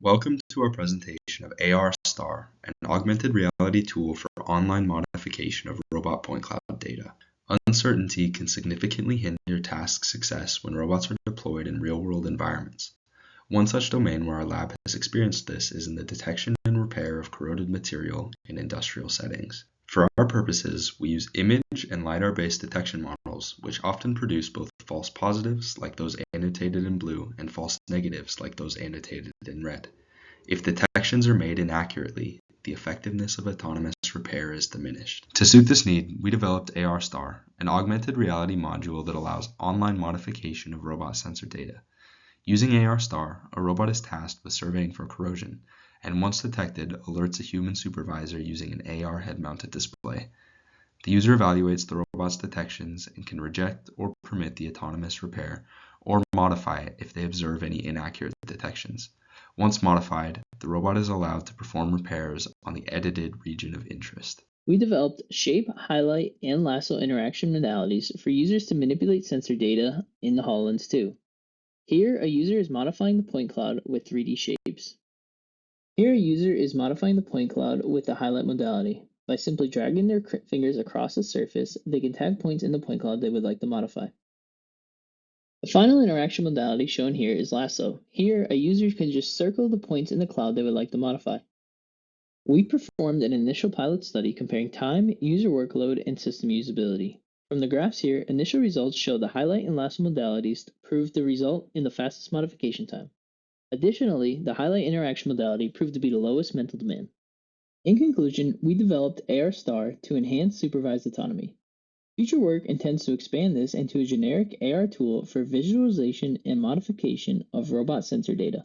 Welcome to our presentation of AR Star, an augmented reality tool for online modification of robot point cloud data. Uncertainty can significantly hinder task success when robots are deployed in real-world environments. One such domain where our lab has experienced this is in the detection and repair of corroded material in industrial settings. For our purposes, we use image and LiDAR-based detection models, which often produce both false positives, like those annotated in blue, and false negatives, like those annotated in red. If detections are made inaccurately, the effectiveness of autonomous repair is diminished. To suit this need, we developed AR Star, an augmented reality module that allows online modification of robot sensor data. Using AR Star, a robot is tasked with surveying for corrosion, and once detected, alerts a human supervisor using an AR head-mounted display. The user evaluates the robot's detections and can reject or permit the autonomous repair, or modify it if they observe any inaccurate detections. Once modified, the robot is allowed to perform repairs on the edited region of interest. We developed shape, highlight, and lasso interaction modalities for users to manipulate sensor data in the HoloLens 2. Here, a user is modifying the point cloud with 3D shapes. Here, a user is modifying the point cloud with the highlight modality. By simply dragging their fingers across the surface, they can tag points in the point cloud they would like to modify. The final interaction modality shown here is lasso. Here, a user can just circle the points in the cloud they would like to modify. We performed an initial pilot study comparing time, user workload, and system usability. From the graphs here, initial results show the highlight and lasso modalities proved the result in the fastest modification time. Additionally, the highlight interaction modality proved to be the lowest mental demand. In conclusion, we developed AR Star to enhance supervised autonomy. Future work intends to expand this into a generic AR tool for visualization and modification of robot sensor data.